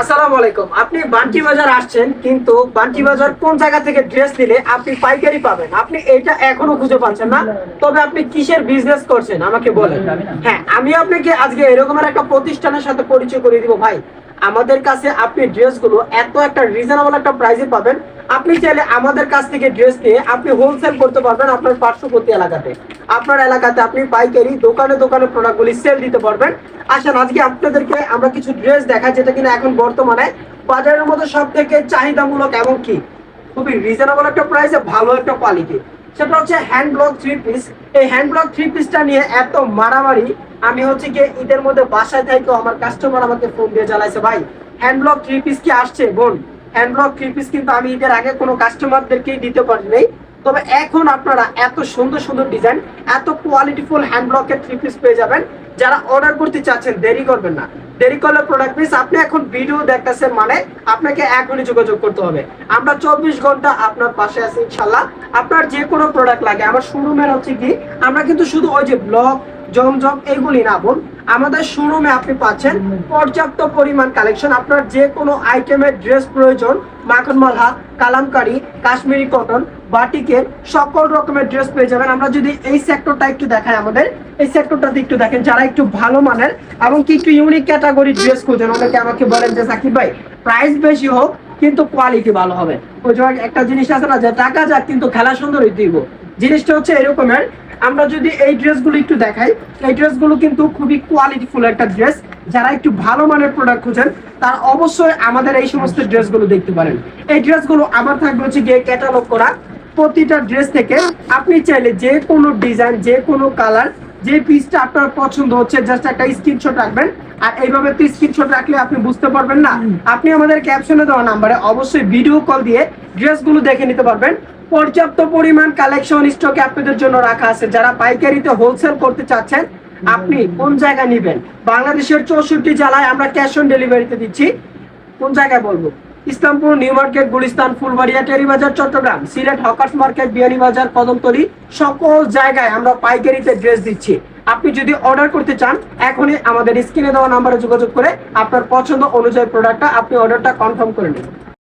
আসসালামু আলাইকুম। আপনি বান্টি বাজার আসছেন, কিন্তু বান্টি বাজার কোন জায়গা থেকে ড্রেস নিলে আপনি পাইকারি পাবেন, আপনি এটা এখনো খুঁজে পাচ্ছেন না। তবে আপনি কিসের বিজনেস করছেন আমাকে বলেন। হ্যাঁ, আমি আপনাকে আজকে এরকমের একটা প্রতিষ্ঠানের সাথে পরিচয় করে দিব ভাই। আমাদের কাছে আপনি ড্রেসগুলো এত একটা রিজনেবল একটা প্রাইসে পাবেন। আপনি চাইলে আমাদের কাছ থেকে ড্রেস নিয়ে আপনি হোলসেল করতে পারবেন আপনার পার্শ্ববর্তী এলাকাতে। আপনার এলাকাতে আপনি পাইকারি দোকানে দোকানে প্রোডাক্টগুলি সেল দিতে পারবেন। আসেন আজকে আপনাদেরকে আমরা কিছু ড্রেস দেখাই, যেটা কিনা এখন বর্তমানে বাজারের মধ্যে সব থেকে চাহিদামূলক এবং কি খুবই রিজনেবল একটা প্রাইসে ভালো একটা কোয়ালিটি। সেটা হচ্ছে হ্যান্ড ব্লক থ্রি পিস। এই হ্যান্ড ব্লক থ্রি পিসটা নিয়ে এত মারামারি, আমি হচ্ছে কি ঈদের মধ্যে বাসায় থাইকেও আমার কাস্টমার আমাকে ফোন দিয়ে জ্বালাইছে, ভাই হ্যান্ড ব্লক থ্রি পিস কি আসছে বোন। হ্যান্ড ব্লক থ্রি পিস কিন্তু আমি ঈদের আগে কোনো কাস্টমারদেরকেই দিতে পারি নাই। তবে এখন আপনারা এত সুন্দর সুন্দর ডিজাইন, এত কোয়ালিটিফুল হ্যান্ড ব্লকের থ্রি পিস পেয়ে যাবেন। যারা অর্ডার করতে চাচ্ছেন দেরি করবেন না। দেরি করলে প্রোডাক্ট মিস। আপনি এখন ভিডিও দেখতেছেন মানে আপনাকে এখনই যোগাযোগ করতে হবে। আমরা 24 ঘন্টা আপনার পাশে আছি ইনশাল্লাহ। আপনার যে কোনো প্রোডাক্ট লাগে, আমার শোরুমের হচ্ছে কি আমরা কিন্তু শুধু ওই যে ব্লক জমজম এগুলি না বোন, আমাদের শোরুমে আপনি পাচ্ছেন পর্যাপ্ত পরিমাণ কালেকশন। আপনার যে কোনো আইটেমের ড্রেস প্রয়োজন, মাখন মালহা, কালামকারী, কাশ্মীরি কটন, বাটিকের সকল রকমের ড্রেস পেয়ে যাবেন। আমরা যদি এই সেক্টরটা একটু দেখাই, আমাদের এই সেক্টরটাতে একটু দেখেন, যারা একটু ভালো মানের এবং কি একটু ইউনিক ক্যাটাগরি ড্রেস খুঁজেন, অনেকে আমাকে বলেন যে সাকিব ভাই প্রাইস বেশি হোক কিন্তু কোয়ালিটি ভালো হবে। ওই যে একটা জিনিস আছে না, যে টাকা যাক কিন্তু খেলা সুন্দর দিব, জিনিসটা হচ্ছে এরকমের। আমরা যদি এই ড্রেসগুলো একটু দেখাই, এই ড্রেসগুলো কিন্তু খুবই কোয়ালিটিফুল একটা ড্রেস। যারা একটু ভালো মানের প্রোডাক্ট খুঁজেন তারা অবশ্যই আমাদের এই সমস্ত ড্রেসগুলো দেখতে পারেন। এই ড্রেসগুলো আবার থাকবে হচ্ছে গিয়ে ক্যাটালগ করা। প্রতিটা ড্রেস থেকে আপনি চাইলে যে কোনো ডিজাইন, যে কোনো কালার, যে পিসটা আপনার পছন্দ হচ্ছে জাস্ট একটা স্ক্রিনশট রাখবেন। আর এইভাবে তো স্ক্রিনশট রাখলে আপনি বুঝতে পারবেন না, আপনি আমাদের ক্যাপশনে দেওয়া নাম্বারে অবশ্যই ভিডিও কল দিয়ে ড্রেসগুলো দেখে নিতে পারবেন। পর্যাপ্ত পরিমাণ কালেকশন স্টকে আপনাদের জন্য রাখা আছে। যারা পাইকারিতে হোলসেল করতে চাচ্ছেন, আপনি কোন জায়গায় নেবেন? বাংলাদেশের 64 জেলায় আমরা ক্যাশ অন ডেলিভারিতে দিচ্ছি। কোন জায়গায় বলবো? Islampur, new market, Gulistan, Fulbaria, Teribazar, Chattogram, Sylhet, hawkers market, Beanibazar, Kadamtali, সকল জায়গায় আমরা পাইকারিতে ড্রেস দিচ্ছি। আপনি যদি অর্ডার করতে চান, এখনই আমাদের স্ক্রিনে দেওয়া নাম্বারে যোগাযোগ করে আপনার পছন্দ অনুযায়ী প্রোডাক্টটা আপনি অর্ডারটা কনফার্ম করে নিন।